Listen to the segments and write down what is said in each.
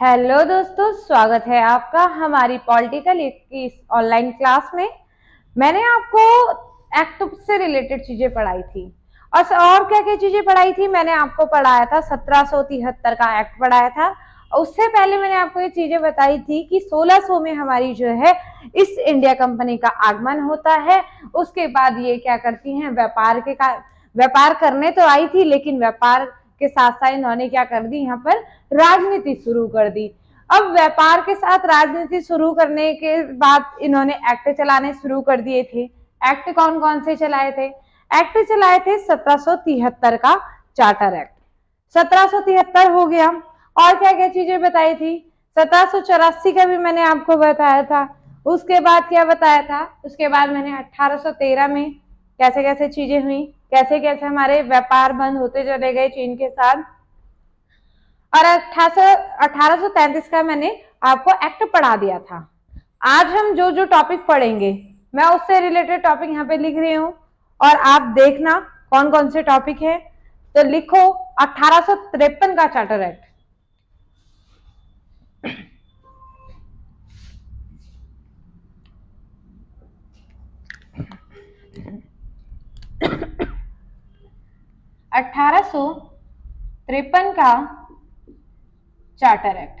Hello दोस्तों, स्वागत है आपका हमारी पॉलिटिकल की इस ऑनलाइन क्लास में। मैंने आपको एक्ट से रिलेटेड चीजें पढ़ाई थी और क्या क्या चीजें पढ़ाई थी। मैंने आपको पढ़ाया था 1773 का एक्ट पढ़ाया था। उससे पहले मैंने आपको ये चीजें बताई थी कि 1600 में हमारी जो है ईस्ट इंडिया कंपनी का आगमन होता है। उसके बाद ये क्या करती हैं, व्यापार करने तो आई थी, लेकिन व्यापार के साथ साथ इन्होंने क्या कर दी, यहाँ पर राजनीति शुरू कर दी। अब व्यापार के साथ राजनीति शुरू करने के बाद इन्होंने एक्ट चलाने शुरू कर दिए थे। एक्ट कौन कौन से चलाए थे? एक्ट चलाए थे 1773 का चार्टर एक्ट। 1773 हो गया। और क्या क्या चीजें बताई थी? 1784 का भी मैंने आपको बताया था। उसके बाद क्या बताया था? उसके बाद मैंने 1813 में कैसे कैसे चीजें हुई, कैसे कैसे हमारे व्यापार बंद होते चले गए चीन के साथ। और 1833 का मैंने आपको एक्ट पढ़ा दिया था। आज हम जो जो टॉपिक पढ़ेंगे मैं उससे रिलेटेड टॉपिक यहाँ पे लिख रही हूँ और आप देखना कौन कौन से टॉपिक है। तो लिखो 1853 का चार्टर एक्ट। अठारह सौ तिरपन का चार्टर एक्ट।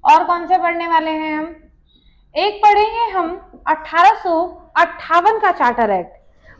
और कौन से पढ़ने वाले हैं हम? एक पढ़ेंगे हम 1858 का चार्टर एक्ट।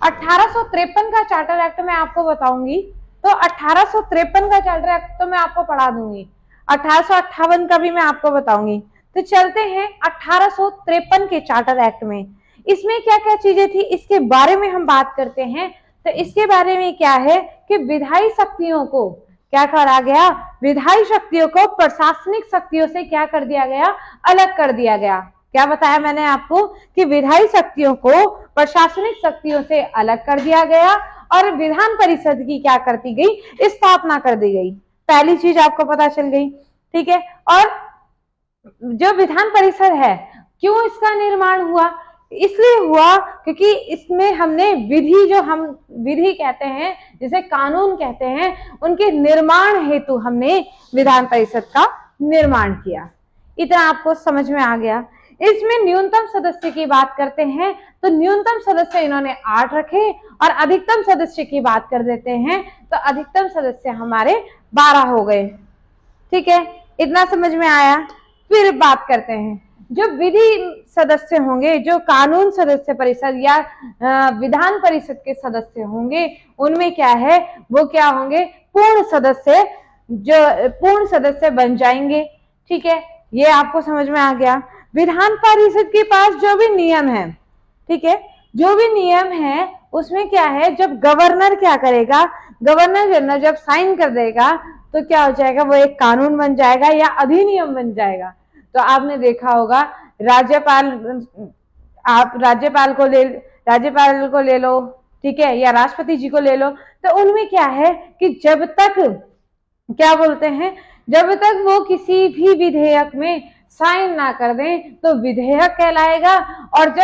1853 का चार्टर एक्ट मैं आपको बताऊंगी, तो 1853 का चार्टर एक्ट तो मैं आपको पढ़ा दूंगी, 1858 का भी मैं आपको बताऊंगी। तो चलते हैं 1853 के चार्टर एक्ट में। इसमें क्या क्या चीजें थी इसके बारे में हम बात करते हैं। तो इसके बारे में क्या है कि विधायी शक्तियों को क्या करा गया, विधायी शक्तियों को प्रशासनिक शक्तियों से क्या कर दिया गया, अलग कर दिया गया। क्या बताया मैंने आपको कि विधायी शक्तियों को प्रशासनिक शक्तियों से अलग कर दिया गया और विधान परिषद की क्या करती गई, स्थापना कर दी गई। पहली चीज आपको पता चल गई, ठीक है। और जो विधान परिषद है, क्यों इसका निर्माण हुआ? इसलिए हुआ क्योंकि इसमें हमने विधि, जो हम विधि कहते हैं, जिसे कानून कहते हैं, उनके निर्माण हेतु हमने विधान परिषद का निर्माण किया। इतना आपको समझ में आ गया। इसमें न्यूनतम सदस्य की बात करते हैं तो न्यूनतम सदस्य इन्होंने 8 रखे और अधिकतम सदस्य की बात कर देते हैं तो अधिकतम सदस्य हमारे 12 हो गए। ठीक है, इतना समझ में आया। फिर बात करते हैं जो विधि सदस्य होंगे, जो कानून सदस्य परिषद या विधान परिषद के सदस्य होंगे, उनमें क्या है, वो क्या होंगे, पूर्ण सदस्य, जो पूर्ण सदस्य बन जाएंगे। ठीक है, ये आपको समझ में आ गया। विधान परिषद के पास जो भी नियम है, ठीक है, जो भी नियम है उसमें क्या है, जब गवर्नर क्या करेगा, गवर्नर जनरल जब साइन कर देगा तो क्या हो जाएगा, वो एक कानून बन जाएगा या अधिनियम बन जाएगा। तो आपने देखा होगा राज्यपाल, आप राज्यपाल को ले लो, ठीक है, या राष्ट्रपति जी को ले लो, तो उनमें क्या है कि जब तक क्या बोलते हैं, जब तक वो किसी भी विधेयक में साइन ना कर दें तो विधेयक कहलाएगा। और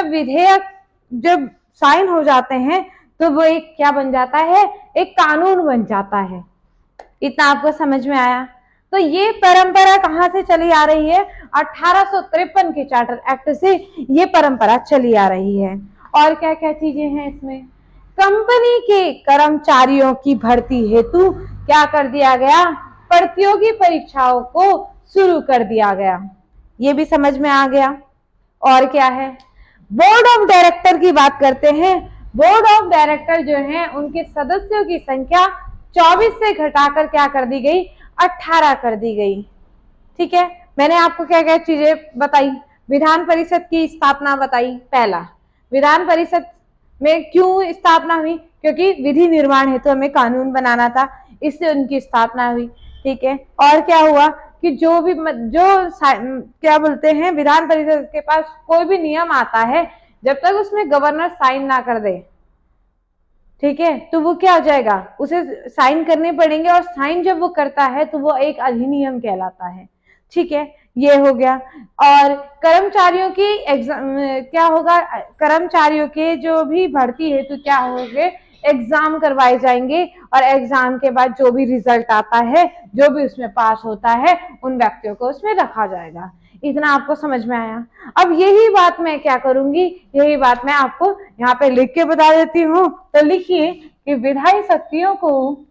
जब साइन हो जाते हैं तो वो एक क्या बन जाता है, एक कानून बन जाता है। इतना आपको समझ में आया। तो ये परंपरा कहां से चली आ रही है? 1853 के चार्टर एक्ट से ये परंपरा चली आ रही है। और क्या क्या चीजें हैं इसमें? कंपनी के कर्मचारियों की भर्ती हेतु क्या कर दिया गया, प्रतियोगी परीक्षाओं को शुरू कर दिया गया। ये भी समझ में आ गया। और क्या है, बोर्ड ऑफ डायरेक्टर की बात करते हैं। बोर्ड ऑफ डायरेक्टर जो है, उनके सदस्यों की संख्या 24 से घटाकर क्या कर दी गई, 18 कर दी गई। ठीक है, मैंने आपको क्या क्या चीजें बताई, विधान परिषद की स्थापना बताई। पहला, विधान परिषद में क्यों स्थापना हुई, क्योंकि विधि निर्माण हेतु हमें कानून बनाना था, इससे उनकी स्थापना हुई। ठीक है, और क्या हुआ कि जो क्या बोलते हैं, विधान परिषद के पास कोई भी नियम आता है, जब तक उसमें गवर्नर साइन ना कर दे, ठीक है, तो वो क्या हो जाएगा, उसे साइन करने पड़ेंगे, और साइन जब वो करता है तो वो एक अधिनियम कहलाता है। ठीक है, ये हो गया। और कर्मचारियों की क्या होगा, कर्मचारियों के जो भी भर्ती हेतु क्या होंगे, एग्जाम करवाए जाएंगे और एग्जाम के बाद जो भी रिजल्ट आता है, जो भी उसमें पास होता है, उन व्यक्तियों को उसमें रखा जाएगा। इतना आपको समझ में आया। अब यही बात मैं क्या करूंगी, यही बात मैं आपको यहाँ पे लिख के बता देती हूँ। तो लिखिए कि विधायी शक्तियों को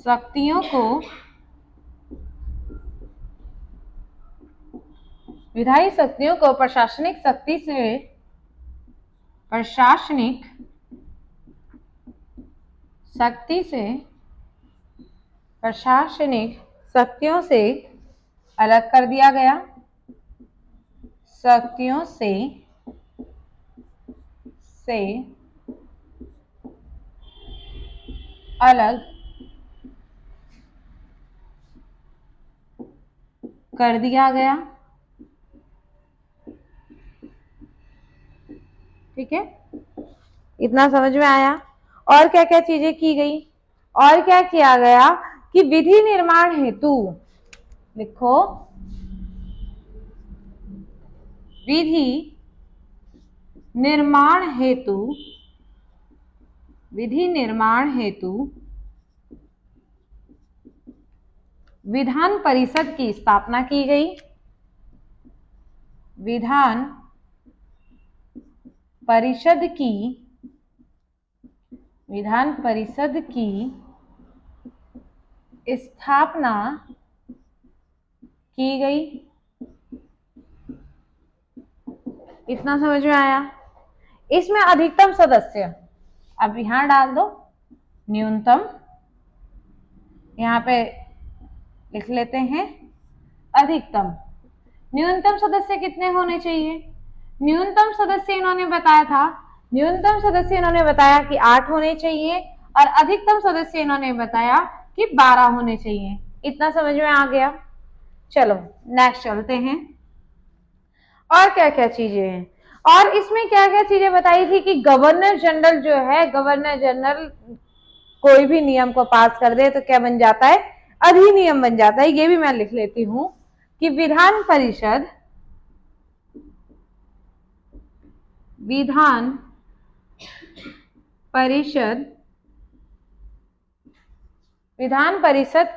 शक्तियों को विधायी शक्तियों को प्रशासनिक शक्तियों से अलग कर दिया गया। शक्तियों से अलग कर दिया गया। ठीक है, इतना समझ में आया। और क्या क्या चीजें की गई, और क्या किया गया कि विधि निर्माण हेतु, लिखो विधि निर्माण हेतु विधान परिषद की स्थापना की गई। विधान परिषद की स्थापना की गई। इतना समझ में आया। इसमें अधिकतम सदस्य, अब यहां डाल दो न्यूनतम, यहाँ पे लिख लेते हैं अधिकतम। न्यूनतम सदस्य कितने होने चाहिए? न्यूनतम सदस्य इन्होंने बताया कि 8 होने चाहिए और अधिकतम सदस्य इन्होंने बताया कि 12 होने चाहिए। इतना समझ में आ गया। चलो नेक्स्ट चलते हैं। और क्या क्या चीजें हैं, और इसमें क्या क्या चीजें बताई थी कि गवर्नर जनरल जो है, गवर्नर जनरल कोई भी नियम को पास कर दे तो क्या बन जाता है? अधिनियम बन जाता है। ये भी मैं लिख लेती हूं कि विधान परिषद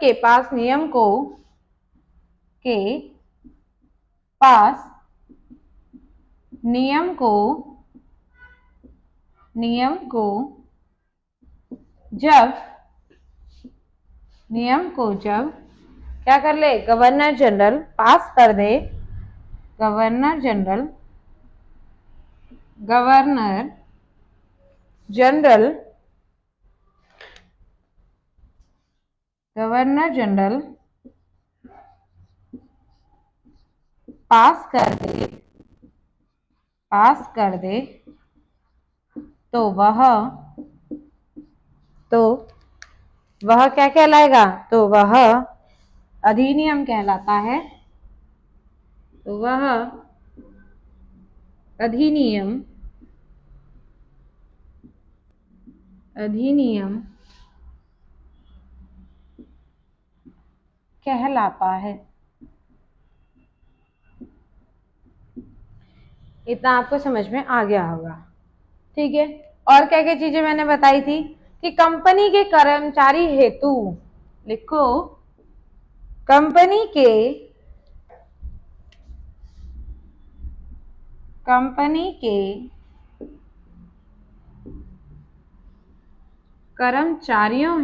के पास नियम को जब क्या कर ले, गवर्नर जनरल पास कर दे, गवर्नर जनरल पास कर दे तो वह क्या कहलाएगा? तो वह अधिनियम कहलाता है। तो वह अधिनियम कहलाता है। इतना आपको समझ में आ गया होगा। ठीक है, और क्या क्या चीजें मैंने बताई थी कि कंपनी के कर्मचारी हेतु, लिखो कंपनी के कर्मचारियों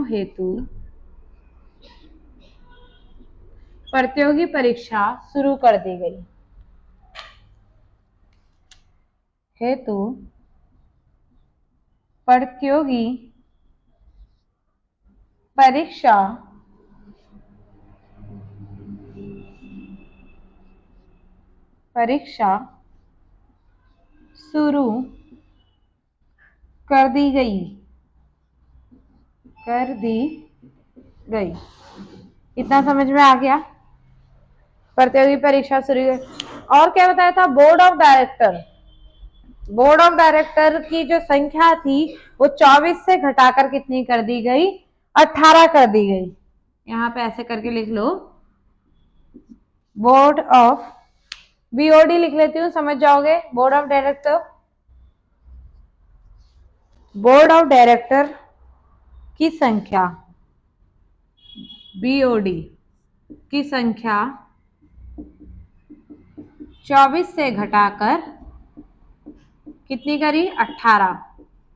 हेतु प्रतियोगी परीक्षा शुरू कर दी गई। हेतु प्रतियोगी परीक्षा शुरू कर दी गई। इतना समझ में आ गया। प्रतियोगी परीक्षा शुरू। और क्या बताया था? बोर्ड ऑफ डायरेक्टर की जो संख्या थी वो 24 से घटाकर कितनी कर दी गई, 18 कर दी गई। यहाँ पे ऐसे करके लिख लो, बोर्ड ऑफ, बीओडी लिख लेती हूँ, समझ जाओगे, board of director, board of director की संख्या, बीओडी की संख्या 24 से घटाकर कितनी करी, 18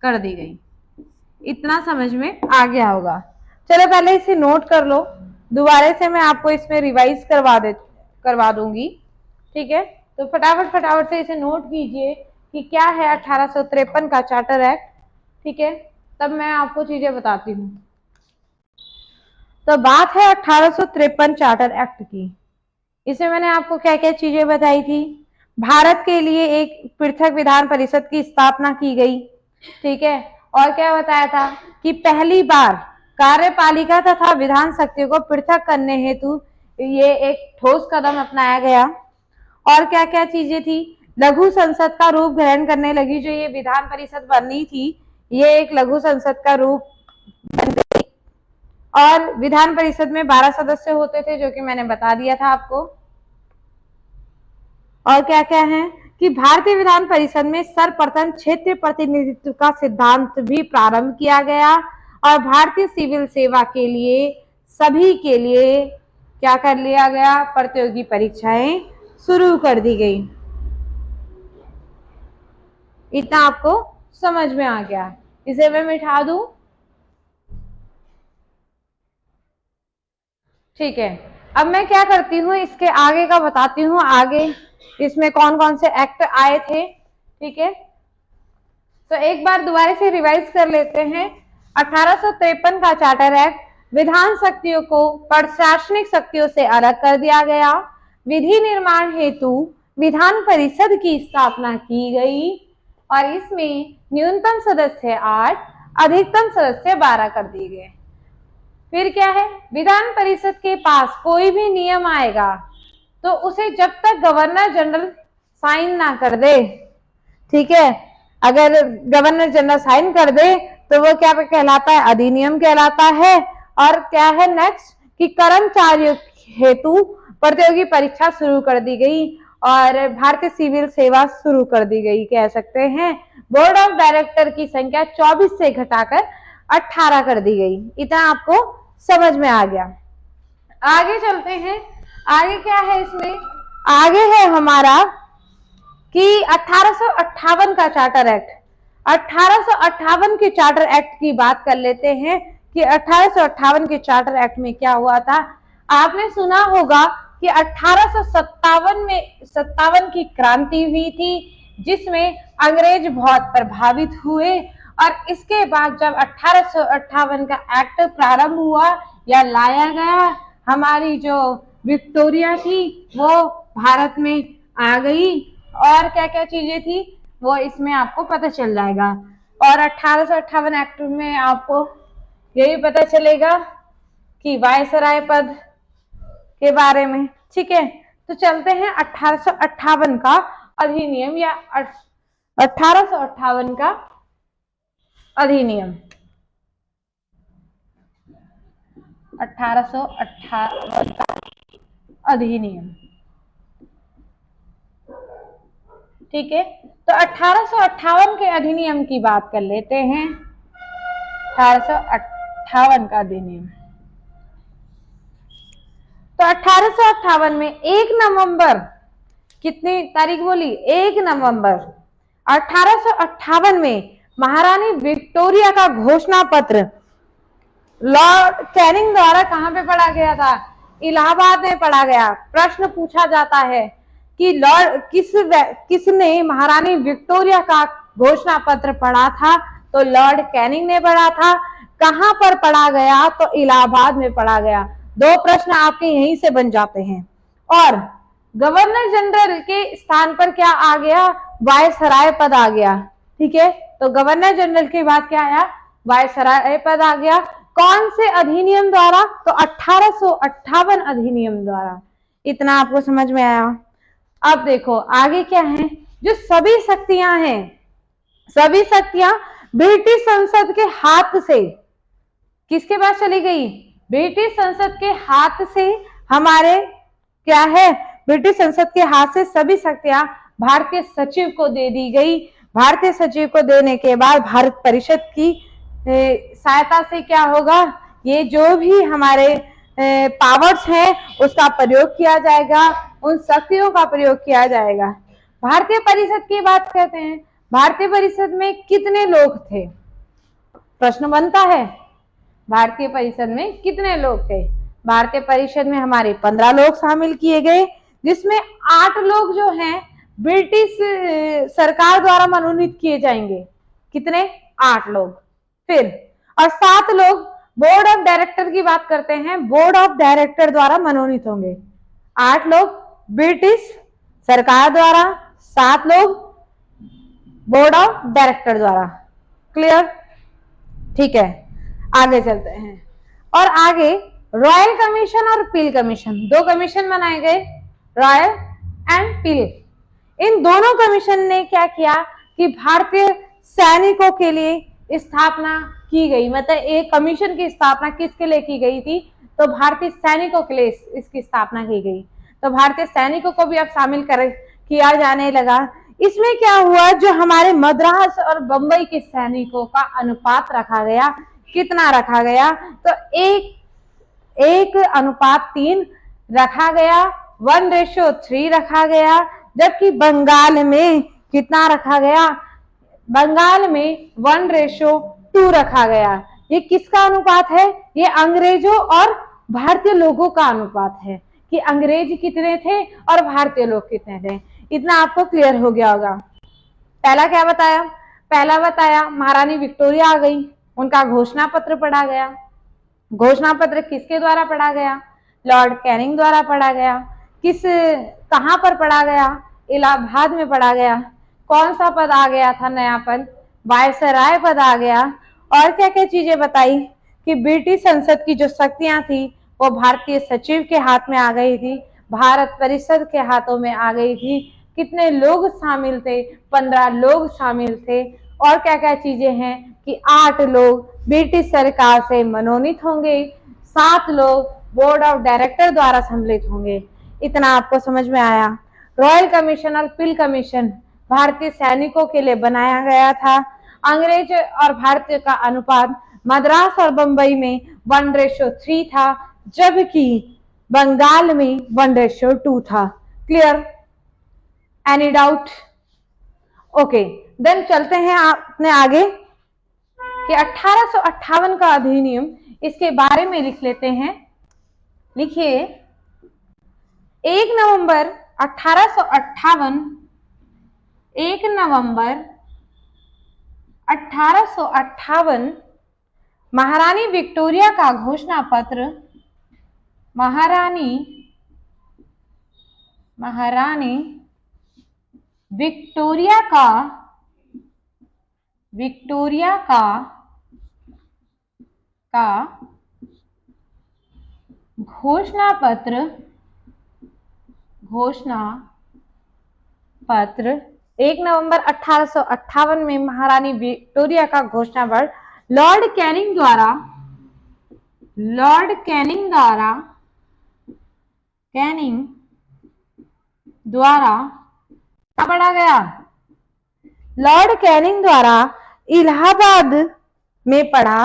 कर दी गई। इतना समझ में आ गया होगा। चलो पहले इसे नोट कर लो, दोबारा से मैं आपको इसमें रिवाइज करवा दूंगी, ठीक है। तो फटाफट से इसे नोट कीजिए कि क्या है 1853 का चार्टर एक्ट, ठीक है, तब मैं आपको चीजें बताती हूँ। तो बात है 1853 चार्टर एक्ट की। इसमें मैंने आपको क्या क्या चीजें बताई थी। भारत के लिए एक पृथक विधान परिषद की स्थापना की गई, ठीक है, और क्या बताया था कि पहली बार कार्यपालिका तथा विधान शक्तियों को पृथक करने हेतु ये एक ठोस कदम अपनाया गया। और क्या क्या चीजें थी, लघु संसद का रूप ग्रहण करने लगी, जो ये विधान परिषद बननी थी ये एक लघु संसद का रूप बन गई। और विधान परिषद में 12 सदस्य होते थे, जो कि मैंने बता दिया था आपको। और क्या क्या है कि भारतीय विधान परिषद में सर्वप्रथम क्षेत्रीय प्रतिनिधित्व का सिद्धांत भी प्रारंभ किया गया और भारतीय सिविल सेवा के लिए सभी के लिए क्या कर लिया गया, प्रतियोगी परीक्षाएं शुरू कर दी गई। इतना आपको समझ में आ गया। इसे मैं मिटा दूं, ठीक है। अब मैं क्या करती हूँ, इसके आगे का बताती हूँ, आगे इसमें कौन कौन से एक्ट आए थे, ठीक है। तो एक बार दोबारा से रिवाइज कर लेते हैं। 1853 का चार्टर एक्ट, विधान शक्तियों को प्रशासनिक शक्तियों से अलग कर दिया गया, विधि निर्माण हेतु विधान परिषद की स्थापना की गई और इसमें न्यूनतम सदस्य 8, अधिकतम सदस्य 12 कर दिए गए। फिर क्या है, विधान परिषद के पास कोई भी नियम आएगा तो उसे जब तक गवर्नर जनरल साइन ना कर दे, ठीक है, अगर गवर्नर जनरल साइन कर दे तो वो क्या कहलाता है, अधिनियम कहलाता है। और क्या है नेक्स्ट कि कर्मचारियों हेतु प्रतियोगी परीक्षा शुरू कर दी गई और भारतीय सिविल सेवा शुरू कर दी गई, कह सकते हैं। बोर्ड ऑफ डायरेक्टर की संख्या 24 से घटाकर 18 कर दी गई। इतना आपको समझ में आ गया। आगे चलते हैं, आगे क्या है इसमें, आगे है हमारा कि 1858 का चार्टर एक्ट। 1858 के चार्टर एक्ट की बात कर लेते हैं कि 1858 के चार्टर एक्ट में क्या हुआ था। आपने सुना होगा कि 1857 की क्रांति हुई थी, जिसमें अंग्रेज बहुत प्रभावित हुए और इसके बाद जब 1858 का एक्ट प्रारंभ हुआ या लाया गया, हमारी जो विक्टोरिया थी वो भारत में आ गई और क्या क्या चीजें थी वो इसमें आपको पता चल जाएगा। और 1858 एक्ट में आपको यही पता चलेगा कि वायसराय पद के बारे में, ठीक है। तो चलते हैं 1858 का अधिनियम या 1858 का अधिनियम। 1858 का अधिनियम, ठीक है। तो 1858 के अधिनियम की बात कर लेते हैं। 1858 का अधिनियम, तो 1858 में 1 नवंबर, कितनी तारीख बोली, 1 नवंबर 1858 में महारानी विक्टोरिया का घोषणा पत्र लॉर्ड कैनिंग द्वारा कहां पे पढ़ा गया था, इलाहाबाद में पढ़ा गया। प्रश्न पूछा जाता है कि लॉर्ड किसने महारानी विक्टोरिया का घोषणा पत्र पढ़ा था, तो लॉर्ड कैनिंग ने पढ़ा था। कहां पर पढ़ा गया, तो इलाहाबाद में पढ़ा गया। 2 प्रश्न आपके यहीं से बन जाते हैं। और गवर्नर जनरल के स्थान पर क्या आ गया, वायसराय पद आ गया, ठीक है। तो गवर्नर जनरल के बाद क्या आया, वायसराय पद आ गया। कौन से अधिनियम द्वारा, तो 1858 अधिनियम द्वारा। इतना आपको समझ में आया। अब देखो आगे क्या है, जो सभी शक्तियां हैं, सभी शक्तियां ब्रिटिश संसद के हाथ से, किसके पास चली गई? ब्रिटिश संसद के हाथ से हमारे क्या है, ब्रिटिश संसद के हाथ से सभी शक्तियां भारतीय सचिव को दे दी गई। भारतीय सचिव को देने के बाद भारत परिषद की सहायता से क्या होगा, ये जो भी हमारे पावर्स हैं उसका प्रयोग किया जाएगा, उन शक्तियों का प्रयोग किया जाएगा। भारतीय परिषद की बात करते हैं, भारतीय परिषद में कितने लोग थे? प्रश्न बनता है, भारतीय परिषद में कितने लोग थे? भारतीय परिषद में हमारे 15 लोग शामिल किए गए, जिसमें 8 लोग जो हैं ब्रिटिश सरकार द्वारा मनोनीत किए जाएंगे। कितने? 8 लोग। फिर और 7 लोग बोर्ड ऑफ डायरेक्टर की बात करते हैं, बोर्ड ऑफ डायरेक्टर द्वारा मनोनीत होंगे। 8 लोग ब्रिटिश सरकार द्वारा, 7 लोग बोर्ड ऑफ डायरेक्टर द्वारा। क्लियर? ठीक है, आगे चलते हैं। और आगे रॉयल कमीशन और पील कमीशन, 2 कमीशन बनाए गए, रॉयल एंड पील। इन दोनों कमीशन ने क्या किया कि भारतीय सैनिकों के लिए स्थापना की गई। मतलब एक कमीशन की स्थापना किसके लिए की गई थी? तो भारतीय सैनिकों के लिए इसकी स्थापना की गई। तो भारतीय सैनिकों को भी अब शामिल किया जाने लगा। इसमें क्या हुआ, जो हमारे मद्रास और बंबई के सैनिकों का अनुपात रखा गया, कितना रखा गया? तो 1:3 रखा गया, 1:3 रखा गया। जबकि बंगाल में कितना रखा गया? बंगाल में 1:2 रखा गया। ये किसका अनुपात है? ये अंग्रेजों और भारतीय लोगों का अनुपात है कि अंग्रेज कितने थे और भारतीय लोग कितने थे। इतना आपको क्लियर हो गया होगा। पहला क्या बताया? पहला बताया महारानी विक्टोरिया आ गई, उनका घोषणा पत्र पढ़ा गया। घोषणा पत्र किसके द्वारा पढ़ा गया? लॉर्ड कैनिंग द्वारा पढ़ा गया। कहां पर पढ़ा गया? इलाहाबाद में पढ़ा गया। कौन सा पद आ गया था? नया पद वायसराय पद आ गया। और क्या क्या चीजें बताई कि ब्रिटिश संसद की जो शक्तियां थी वो भारतीय सचिव के हाथ में आ गई थी, भारत परिषद के हाथों में आ गई थी। कितने लोग शामिल थे? 15 लोग शामिल थे। और क्या क्या चीजें हैं कि 8 लोग ब्रिटिश सरकार से मनोनीत होंगे, 7 लोग बोर्ड ऑफ डायरेक्टर द्वारा सम्मिलित होंगे। इतना आपको समझ में आया। रॉयल कमीशन और पील कमीशन भारतीय सैनिकों के लिए बनाया गया था। अंग्रेज और भारतीय का अनुपात मद्रास और बंबई में 1:3 था, जबकि बंगाल में 1:2 था। Clear? Any doubt? Okay, then चलते हैं अपने आगे कि 1858 का अधिनियम, इसके बारे में लिख लेते हैं। लिखिए, 1 नवंबर 1858, 1 नवंबर 1858 महारानी विक्टोरिया का घोषणा पत्र, महारानी विक्टोरिया का घोषणा पत्र 1 नवंबर 1858 में महारानी विक्टोरिया का घोषणा पत्र लॉर्ड कैनिंग द्वारा क्या पढ़ा गया? लॉर्ड कैनिंग द्वारा इलाहाबाद में पढ़ा,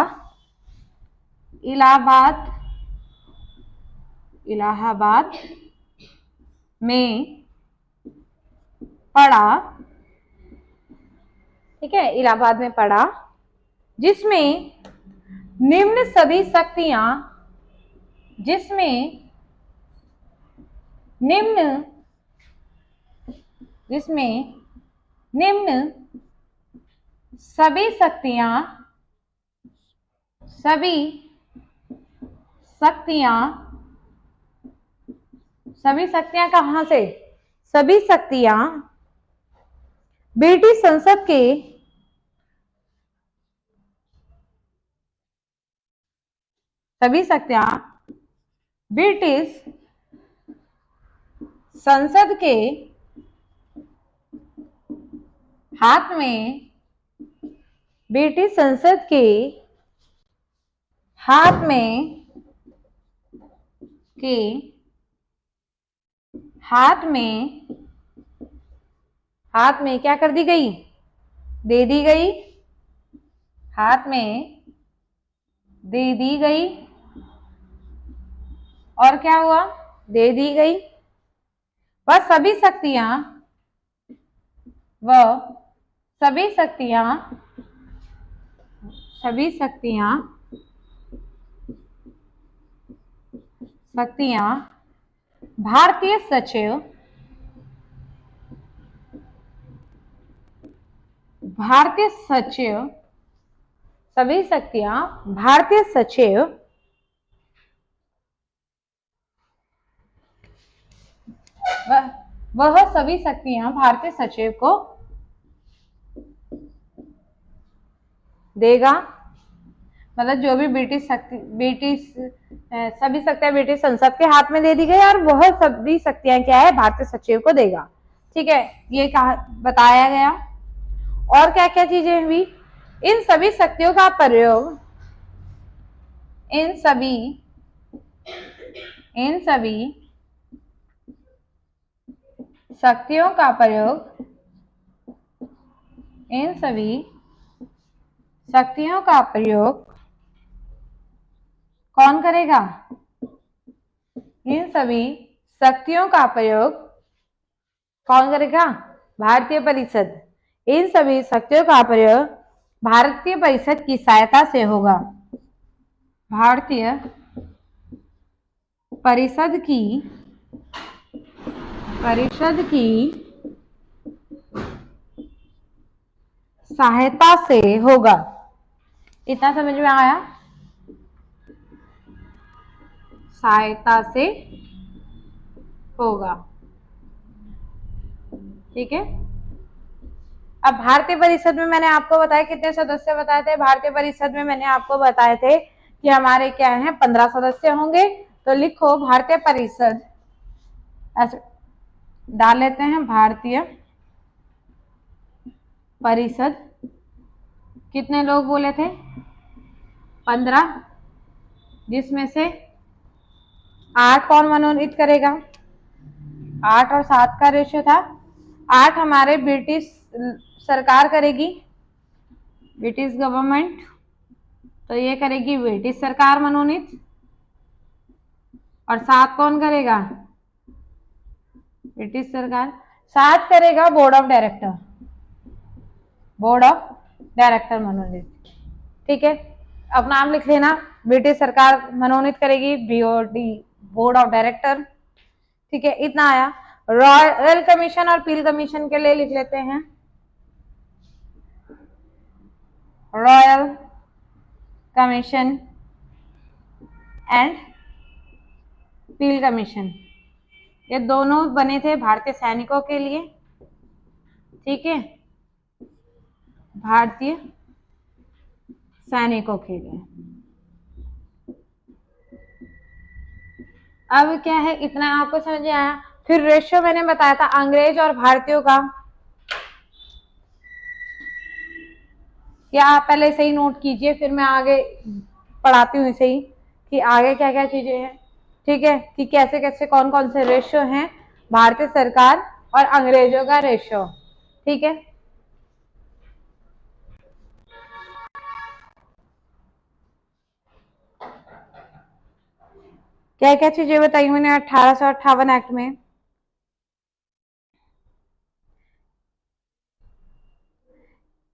इलाहाबाद में पढ़ा, ठीक है, इलाहाबाद में पढ़ा, जिसमें निम्न सभी शक्तियां, जिसमें निम्न सभी शक्तियां कहां से? सभी शक्तियां ब्रिटिश संसद के ब्रिटिश संसद के हाथ में ब्रिटिश संसद के हाथ में के हाथ में क्या कर दी गई, दे दी गई, हाथ में दे दी गई, और क्या हुआ, दे दी गई। वह सभी शक्तियां भारतीय सचिव सभी शक्तियां भारतीय सचिव वह सभी शक्तियां भारतीय सचिव को देगा। मतलब जो भी सभी शक्तियां ब्रिटिश संसद के हाथ में दे दी गई और वह सभी शक्तियां क्या है, भारतीय सचिव को देगा। ठीक है, ये कहा बताया गया। और क्या क्या चीजें हुई, इन सभी शक्तियों का प्रयोग इन सभी शक्तियों का प्रयोग कौन करेगा, इन सभी शक्तियों का प्रयोग कौन करेगा, भारतीय परिषद। इन सभी शक्तियों का प्रयोग भारतीय परिषद की सहायता से होगा। भारतीय परिषद की सहायता से होगा। इतना समझ में आया, सहायता से होगा। ठीक है, अब भारतीय परिषद में मैंने आपको बताया कितने सदस्य बताए थे, भारतीय परिषद में मैंने आपको बताए थे कि हमारे क्या है 15 सदस्य होंगे। तो लिखो भारतीय परिषद, ऐसे डाल लेते हैं, भारतीय परिषद कितने लोग बोले थे, 15, जिसमें से 8 कौन मनोनीत करेगा, 8 और 7 का रेशियो था। 8 हमारे ब्रिटिश सरकार करेगी, ब्रिटिश गवर्नमेंट, तो ये करेगी ब्रिटिश सरकार मनोनीत। और 7 कौन करेगा, ब्रिटिश सरकार। 7 करेगा बोर्ड ऑफ डायरेक्टर मनोनीत। ठीक है, अब नाम लिख लेना, ब्रिटिश सरकार मनोनीत करेगी, बीओडी, बोर्ड ऑफ डायरेक्टर। ठीक है, इतना आया। रॉयल कमीशन और पील कमीशन के लिए लिख लेते हैं, royal commission and peel commission, ये दोनों बने थे भारतीय सैनिकों के लिए। ठीक है, भारतीय सैनिकों के लिए। अब क्या है, इतना आपको समझ में आया। फिर रेशियो मैंने बताया था अंग्रेज और भारतीयों का, या आप पहले सही नोट कीजिए, फिर मैं आगे पढ़ाती हूँ इसे ही कि आगे क्या क्या चीजें हैं। ठीक है, कि कैसे कैसे कौन कौन से रेशियो हैं भारतीय सरकार और अंग्रेजों का रेशियो। ठीक है, क्या क्या चीजें बताई मैंने 1858 एक्ट में।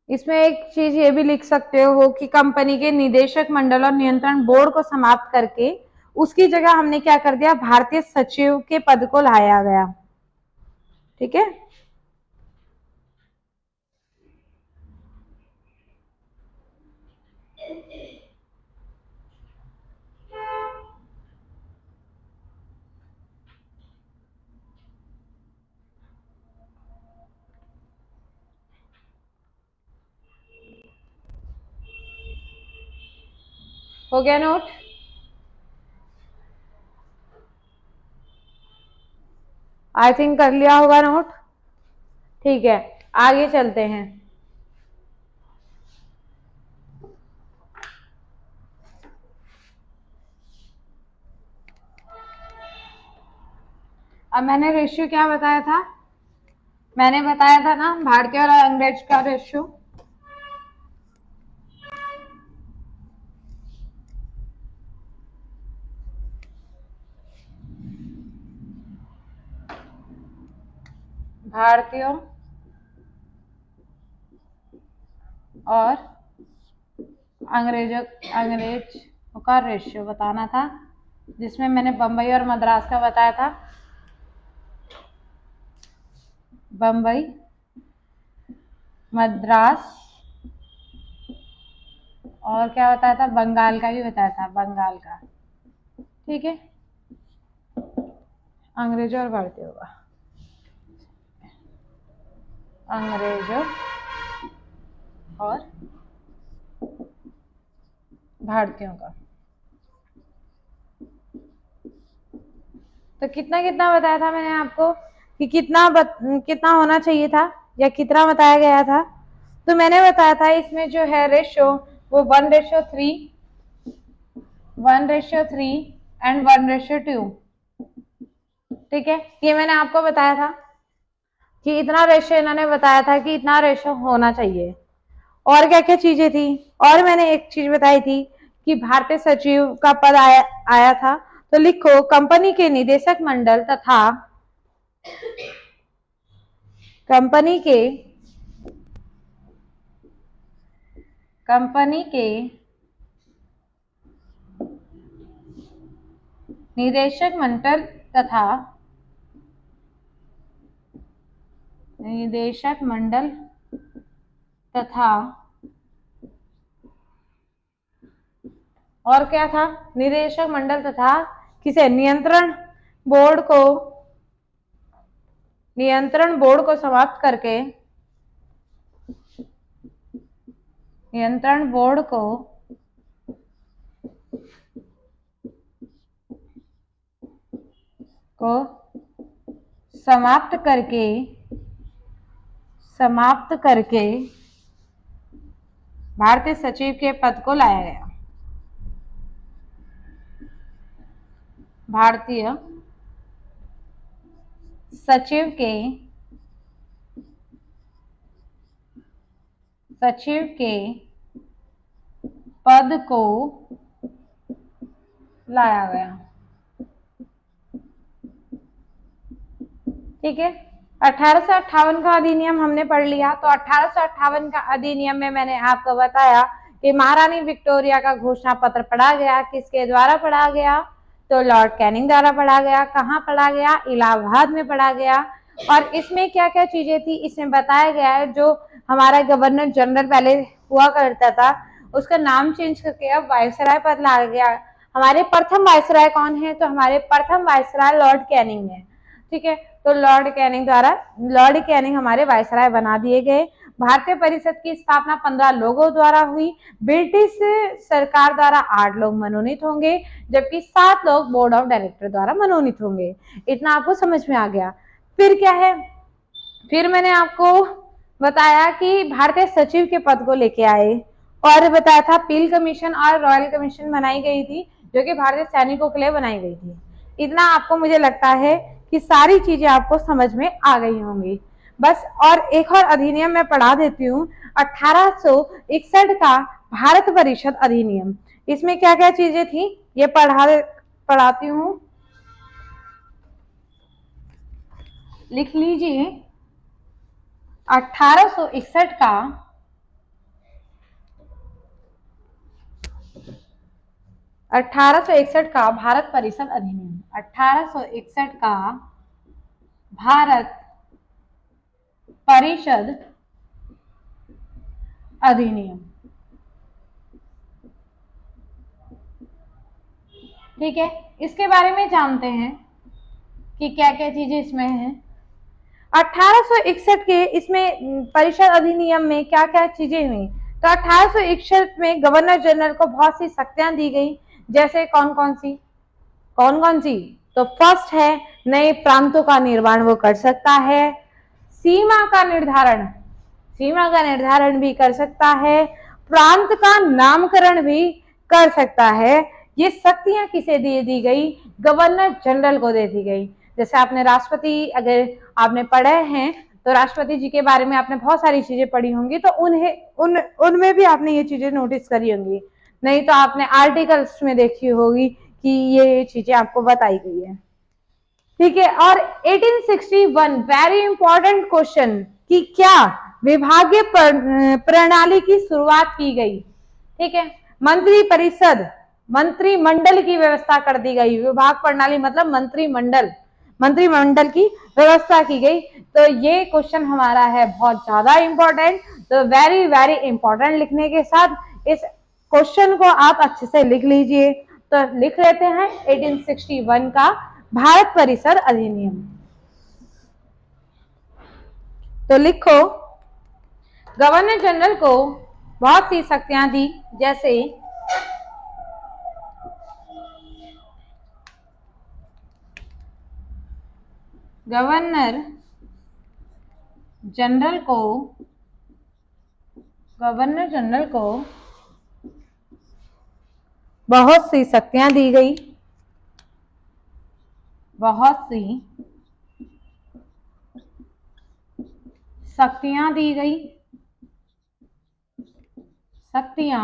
इसमें एक चीज ये भी लिख सकते हो कि कंपनी के निदेशक मंडल और नियंत्रण बोर्ड को समाप्त करके उसकी जगह हमने क्या कर दिया, भारतीय सचिव के पद को लाया गया। ठीक है, हो गया नोट। आई थिंक कर लिया होगा नोट। ठीक है, आगे चलते हैं। अब मैंने रेशियो क्या बताया था, मैंने बताया था ना भारतीय और अंग्रेज का रेशियो। भारतीयों और अंग्रेज का रेशियो बताना था, जिसमें मैंने बम्बई और मद्रास का बताया था। बम्बई, मद्रास और क्या बताया था, बंगाल का भी बताया था, बंगाल का। ठीक है, अंग्रेजों और भारतीयों का, अंग्रेजों और भारतीयों का। तो कितना कितना बताया था मैंने आपको कि कितना होना चाहिए था या कितना बताया गया था। तो मैंने बताया था इसमें जो है रेशो वो 1:3, 1:3 एंड 1:2। ठीक है, ये मैंने आपको बताया था कि इतना रेशो, इन्होंने बताया था कि इतना रेशो होना चाहिए। और क्या क्या चीजें थी, और मैंने एक चीज बताई थी कि भारतीय सचिव का पद आया था। तो लिखो कंपनी के निदेशक मंडल तथा कंपनी के निदेशक मंडल तथा निदेशक मंडल तथा और क्या था, निदेशक मंडल तथा किसे, नियंत्रण बोर्ड को समाप्त करके, नियंत्रण बोर्ड को समाप्त करके भारतीय सचिव के पद को लाया गया। भारतीय सचिव के पद को लाया गया। ठीक है, 1858 का अधिनियम हमने पढ़ लिया। तो 1858 का अधिनियम में मैंने आपको बताया कि महारानी विक्टोरिया का घोषणा पत्र पढ़ा गया। किसके द्वारा पढ़ा गया, तो लॉर्ड कैनिंग द्वारा पढ़ा गया। कहाँ पढ़ा गया, इलाहाबाद में पढ़ा गया। और इसमें क्या क्या चीजें थी, इसमें बताया गया है जो हमारा गवर्नर जनरल पहले हुआ करता था उसका नाम चेंज करके अब वायसराय पद लाया गया। हमारे प्रथम वायसराय कौन है, तो हमारे प्रथम वायसराय लॉर्ड कैनिंग है। ठीक है, तो लॉर्ड कैनिंग हमारे वायसराय बना दिए गए। भारतीय परिषद की स्थापना 15 लोगों द्वारा हुई। ब्रिटिश सरकार द्वारा 8 लोग मनोनीत होंगे, जबकि 7 लोग बोर्ड ऑफ डायरेक्टर द्वारा मनोनीत होंगे। इतना आपको समझ में आ गया। फिर क्या है, फिर मैंने आपको बताया कि भारतीय सचिव के पद को लेके आए और बताया था पील कमीशन और रॉयल कमीशन बनाई गई थी, जो कि भारतीय सैनिकों के लिए बनाई गई थी। इतना आपको मुझे लगता है कि सारी चीजें आपको समझ में आ गई होंगी। बस और एक और अधिनियम मैं पढ़ा देती हूँ, 1861 का भारत परिषद अधिनियम। इसमें क्या क्या चीजें थी ये पढ़ाती हूँ, लिख लीजिए। 1861 का भारत परिषद अधिनियम, 1861 का भारत परिषद अधिनियम। ठीक है, इसके बारे में जानते हैं कि क्या क्या चीजें इसमें हैं। 1861 के इसमें परिषद अधिनियम में क्या क्या चीजें हुई, तो 1861 में गवर्नर जनरल को बहुत सी शक्तियां दी गई। जैसे कौन कौन सी, तो फर्स्ट है नए प्रांतों का निर्माण वो कर सकता है। सीमा का निर्धारण भी कर सकता है। प्रांत का नामकरण भी कर सकता है। ये शक्तियां किसे दे दी गई, गवर्नर जनरल को दे दी गई। जैसे आपने राष्ट्रपति, अगर आपने पढ़े हैं तो राष्ट्रपति जी के बारे में आपने बहुत सारी चीजें पढ़ी होंगी, तो उनमें भी आपने ये चीजें नोटिस करी होंगी, नहीं तो आपने आर्टिकल्स में देखी होगी कि ये चीजें आपको बताई गई है। ठीक है, और 1861 वेरी इंपॉर्टेंट क्वेश्चन कि क्या विभागीय प्रणाली की शुरुआत की गई। ठीक है, मंत्री परिषद, मंत्रिमंडल की व्यवस्था कर दी गई। विभाग प्रणाली मतलब मंत्रिमंडल, मंत्रिमंडल की व्यवस्था की गई। तो ये क्वेश्चन हमारा है बहुत ज्यादा इंपॉर्टेंट, तो वेरी वेरी इंपॉर्टेंट लिखने के साथ इस क्वेश्चन को आप अच्छे से लिख लीजिए। तो लिख लेते हैं 1861 का भारत परिषद अधिनियम। तो लिखो, गवर्नर जनरल को बहुत सी शक्तियां दी, जैसे गवर्नर जनरल को बहुत सी शक्तियां दी गई, बहुत सी शक्तियां दी गई, शक्तियां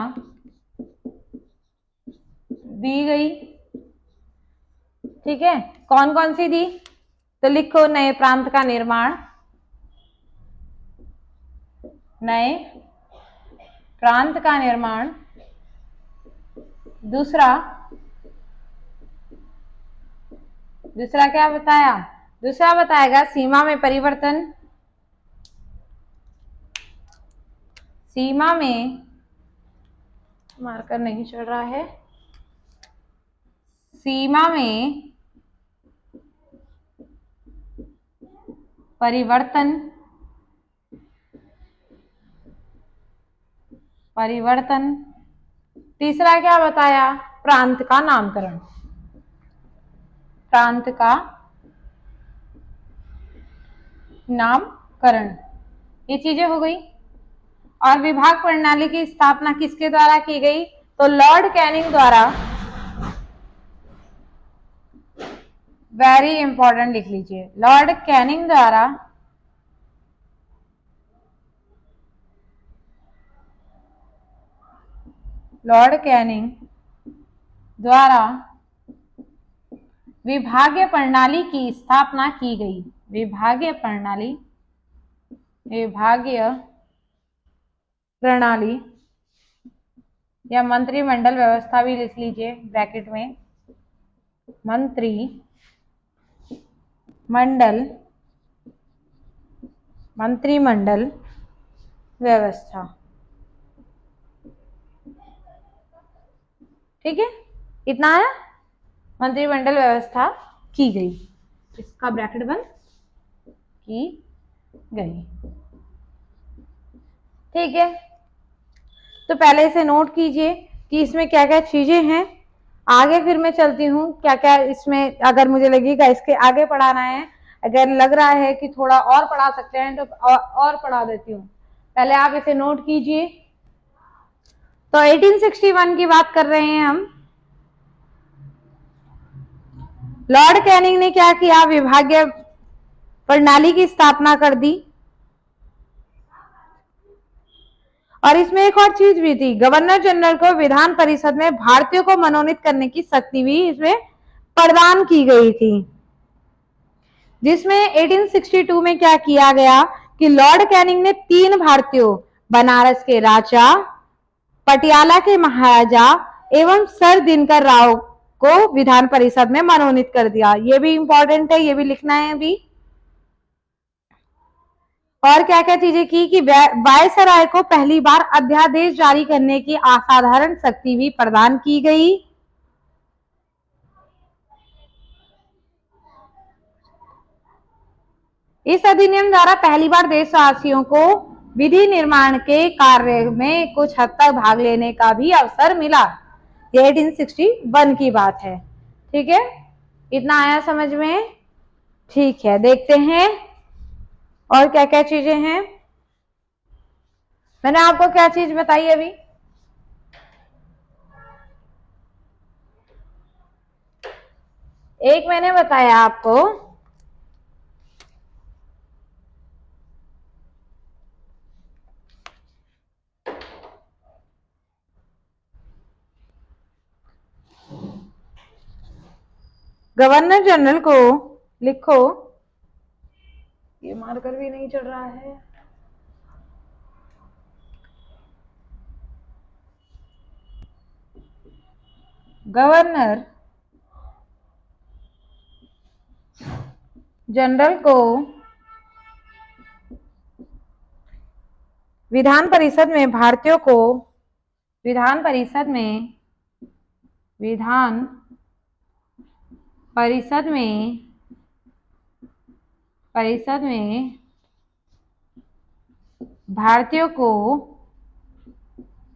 दी गई। ठीक है, कौन कौन सी दी? तो लिखो, नए प्रांत का निर्माण, नए प्रांत का निर्माण। दूसरा क्या बताया? दूसरा बताएगा सीमा में परिवर्तन, सीमा में, मार्कर नहीं चल रहा है, सीमा में परिवर्तन, परिवर्तन। तीसरा क्या बताया? प्रांत का नामकरण, प्रांत का नामकरण। ये चीजें हो गई। और विभाग प्रणाली की स्थापना किसके द्वारा की गई? तो लॉर्ड कैनिंग द्वारा। वेरी इंपॉर्टेंट लिख लीजिए, लॉर्ड कैनिंग द्वारा, लॉर्ड कैनिंग द्वारा विभागीय प्रणाली की स्थापना की गई। विभागीय प्रणाली, विभागीय प्रणाली या मंत्रिमंडल व्यवस्था भी लिख लीजिए ब्रैकेट में, मंत्रिमंडल व्यवस्था। ठीक है, इतना है, मंत्रिमंडल व्यवस्था की गई, इसका ब्रैकेट बंद की गई। ठीक है, तो पहले इसे नोट कीजिए कि इसमें क्या क्या चीजें हैं। आगे फिर मैं चलती हूँ क्या क्या इसमें, अगर मुझे लगेगा इसके आगे पढ़ाना है, अगर लग रहा है कि थोड़ा और पढ़ा सकते हैं तो और पढ़ा देती हूँ। पहले आप इसे नोट कीजिए। तो 1861 की बात कर रहे हैं हम। लॉर्ड कैनिंग ने क्या किया? विभागीय प्रणाली की स्थापना कर दी। और इसमें एक और चीज भी थी, गवर्नर जनरल को विधान परिषद में भारतीयों को मनोनीत करने की शक्ति भी इसमें प्रदान की गई थी। जिसमें 1862 में क्या किया गया कि लॉर्ड कैनिंग ने 3 भारतीयों, बनारस के राजा, पटियाला के महाराजा एवं सर दिनकर राव को विधान परिषद में मनोनीत कर दिया। ये भी इंपॉर्टेंट है, ये भी लिखना है अभी। और क्या क्या चीजें की कि वायसराय को पहली बार अध्यादेश जारी करने की असाधारण शक्ति भी प्रदान की गई। इस अधिनियम द्वारा पहली बार देशवासियों को विधि निर्माण के कार्य में कुछ हद तक भाग लेने का भी अवसर मिला। ये 1861 की बात है। ठीक है, इतना आया समझ में? ठीक है, देखते हैं और क्या क्या चीजें हैं। मैंने आपको क्या चीज बताई अभी? एक मैंने बताया आपको गवर्नर जनरल को लिखो, ये मार्कर भी नहीं चल रहा है, गवर्नर जनरल को विधान परिषद में भारतीयों को, विधान परिषद में, विधान परिषद में, परिषद में भारतीयों को,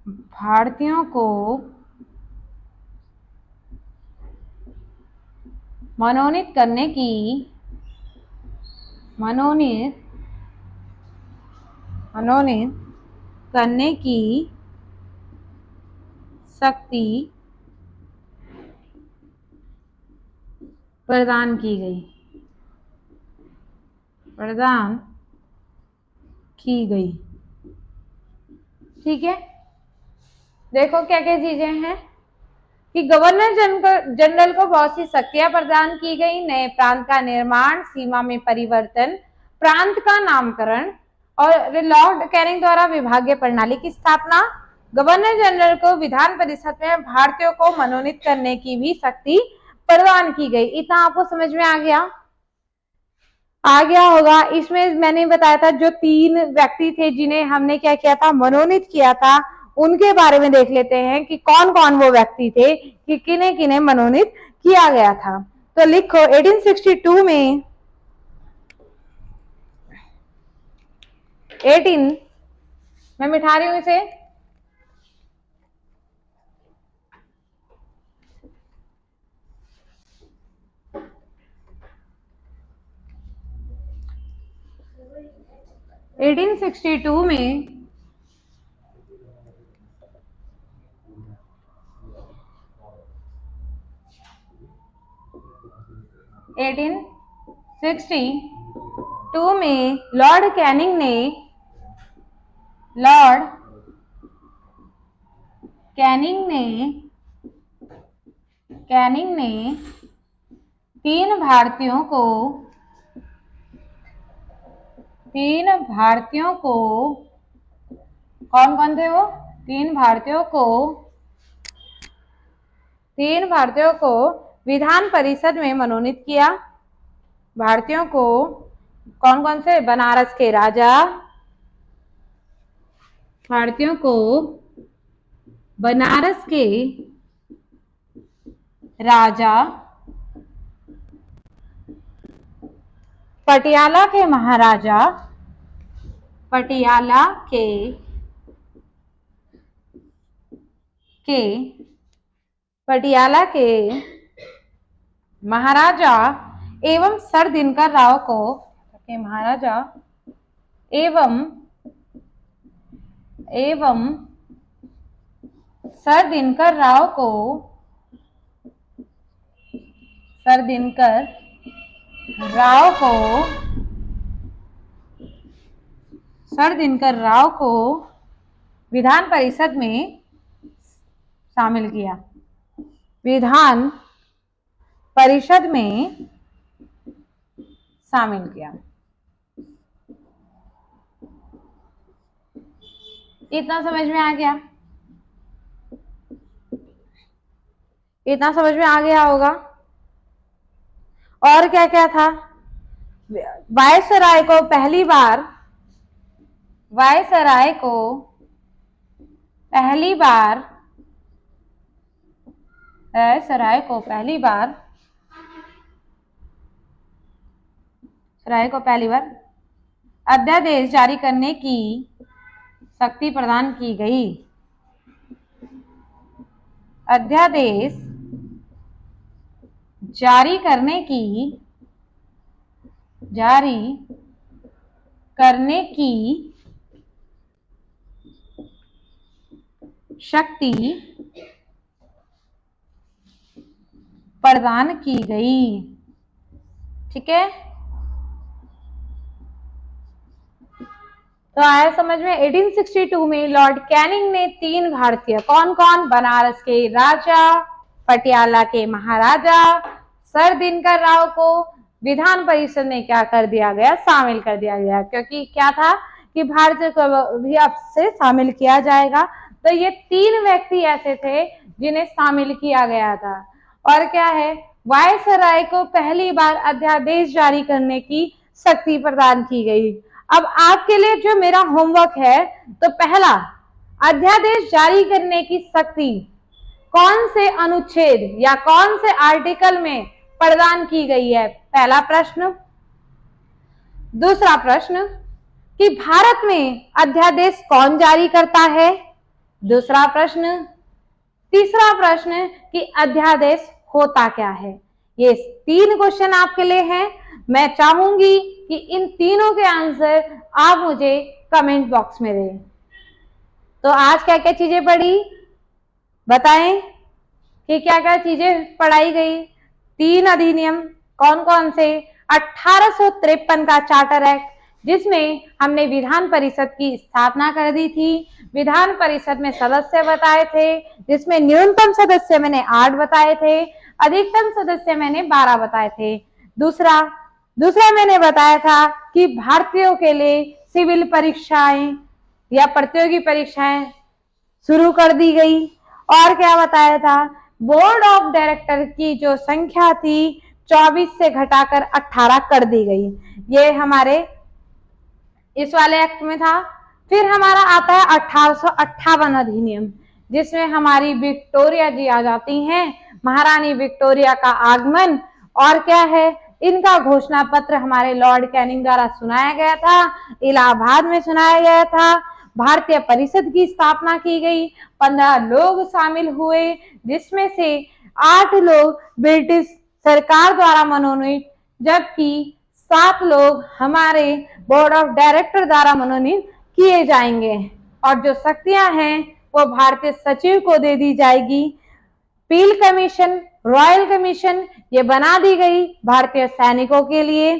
भारतीयों को मनोनीत करने की, मनोनीत करने की शक्ति प्रदान की गई, प्रदान की गई। ठीक है, देखो क्या क्या चीजें हैं कि गवर्नर जनरल को बहुत सी शक्तियां प्रदान की गई, नए प्रांत का निर्माण, सीमा में परिवर्तन, प्रांत का नामकरण और लॉर्ड कैनिंग द्वारा विभागीय प्रणाली की स्थापना। गवर्नर जनरल को विधान परिषद में भारतीयों को मनोनीत करने की भी शक्ति प्रदान की गई। इतना आपको समझ में आ गया होगा। इसमें मैंने बताया था जो 3 व्यक्ति थे जिन्हें हमने क्या किया था, मनोनीत किया था, उनके बारे में देख लेते हैं कि कौन कौन वो व्यक्ति थे, कि किन्हें किन्हें मनोनीत किया गया था। तो लिखो 1862 में 18, मैं मिटा रही हूं इसे, एटीन 1862 में 1862 में लॉर्ड कैनिंग ने, लॉर्ड कैनिंग ने, कैनिंग ने 3 भारतीयों को, 3 भारतीयों को, कौन कौन थे वो, 3 भारतीयों को, 3 भारतीयों को विधान परिषद में मनोनीत किया। भारतीयों को कौन कौन से, बनारस के राजा, भारतीयों को बनारस के राजा, पटियाला के महाराजा, पटियाला के पटियाला के महाराजा एवं सर दिनकर राव को, के महाराजा एवं सर दिनकर राव को, सर दिनकर राव को, सर दिनकर राव को विधान परिषद में शामिल किया, विधान परिषद में शामिल किया। इतना समझ में आ गया, इतना समझ में आ गया होगा। और क्या क्या था, वायसराय को पहली बार, वायसराय को पहली बार, वायसराय को पहली बार, सराय को पहली बार अध्यादेश जारी करने की शक्ति प्रदान की गई, अध्यादेश जारी करने की, जारी करने की शक्ति प्रदान की गई। ठीक है, तो आया समझ में। 1862 में लॉर्ड कैनिंग ने 3 भारतीय, कौन कौन, बनारस के राजा, पटियाला के महाराजा, सर दिनकर राव को विधान परिषद में क्या कर दिया गया, शामिल कर दिया गया, क्योंकि क्या था कि भारतीय को भी अब से शामिल किया जाएगा। तो ये 3 व्यक्ति ऐसे थे जिन्हें शामिल किया गया था। और क्या है, वायसराय को पहली बार अध्यादेश जारी करने की शक्ति प्रदान की गई। अब आपके लिए जो मेरा होमवर्क है, तो पहला, अध्यादेश जारी करने की शक्ति कौन से अनुच्छेद या कौन से आर्टिकल में प्रदान की गई है, पहला प्रश्न। दूसरा प्रश्न कि भारत में अध्यादेश कौन जारी करता है, दूसरा प्रश्न। तीसरा प्रश्न कि अध्यादेश होता क्या है। ये 3 क्वेश्चन आपके लिए हैं। मैं चाहूंगी कि इन तीनों के आंसर आप मुझे कमेंट बॉक्स में दें। तो आज क्या क्या चीजें पढ़ी, बताएं कि क्या क्या चीजें पढ़ाई गई। 3 अधिनियम कौन कौन से, 1853 का चार्टर एक्ट जिसमें हमने विधान परिषद की स्थापना कर दी थी, विधान परिषद में सदस्य बताए थे, जिसमें न्यूनतम सदस्य मैंने 8 बताए थे, अधिकतम सदस्य मैंने 12 बताए थे। दूसरा मैंने बताया था कि भारतीयों के लिए सिविल परीक्षाएं या प्रतियोगी परीक्षाएं शुरू कर दी गई। और क्या बताया था, बोर्ड ऑफ डायरेक्टर की जो संख्या थी 24 से घटाकर 18 कर दी गई। ये हमारे इस वाले एक्ट में था। फिर हमारा आता है 1858 अधिनियम, जिसमें हमारी विक्टोरिया जी आ जाती हैं, महारानी विक्टोरिया का आगमन। और क्या है, इनका घोषणा पत्र हमारे लॉर्ड कैनिंग द्वारा सुनाया गया था, इलाहाबाद में सुनाया गया था। भारतीय परिषद की स्थापना की गई, 15 लोग शामिल हुए, जिसमें से 8 लोग ब्रिटिश सरकार द्वारा मनोनीत, जबकि 7 लोग हमारे बोर्ड ऑफ डायरेक्टर द्वारा मनोनीत किए जाएंगे। और जो शक्तियां हैं वो भारतीय सचिव को दे दी जाएगी। पील कमीशन, रॉयल कमीशन ये बना दी गई भारतीय सैनिकों के लिए,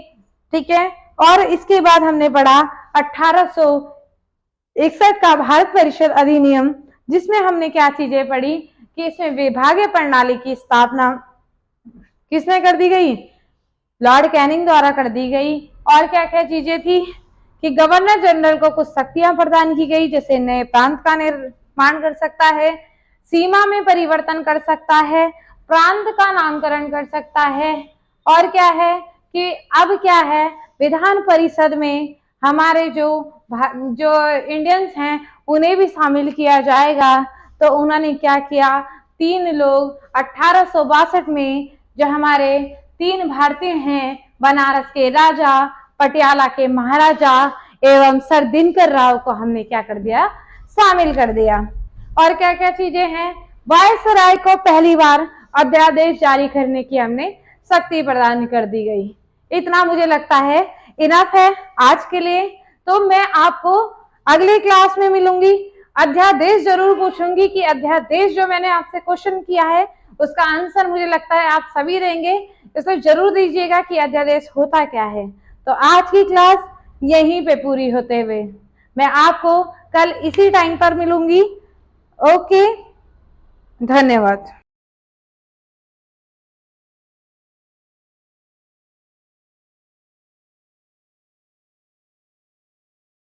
ठीक है। और इसके बाद हमने पढ़ा 1861 का भारत परिषद अधिनियम, जिसमें हमने क्या चीजें पढ़ी कि इसमें विभागीय प्रणाली की स्थापना किसने कर दी गई, लॉर्ड कैनिंग द्वारा कर दी गई। और क्या क्या चीजें थी कि गवर्नर जनरल को कुछ शक्तियां प्रदान की गई, जैसे नए प्रांत का निर्माण कर सकता है, सीमा में परिवर्तन कर सकता है, प्रांत का नामकरण कर सकता है। और क्या है कि अब क्या है, विधान परिषद में हमारे जो इंडियंस हैं उन्हें भी शामिल किया जाएगा। तो उन्होंने क्या किया, 3 लोग 1862 में जो हमारे 3 भारतीय हैं, बनारस के राजा, पटियाला के महाराजा एवं सर दिनकर राव को हमने क्या कर दिया, शामिल कर दिया। और क्या क्या चीजें हैं, वायसराय को पहली बार अध्यादेश जारी करने की हमने शक्ति प्रदान कर दी गई। इतना मुझे लगता है इनफ है आज के लिए। तो मैं आपको अगली क्लास में मिलूंगी, अध्यादेश जरूर पूछूंगी कि अध्यादेश जो मैंने आपसे क्वेश्चन किया है उसका आंसर मुझे लगता है आप सभी देंगे, इसलिए जरूर दीजिएगा कि अध्यादेश होता क्या है। तो आज की क्लास यहीं पे पूरी होते हुए मैं आपको कल इसी टाइम पर मिलूंगी। ओके, धन्यवाद।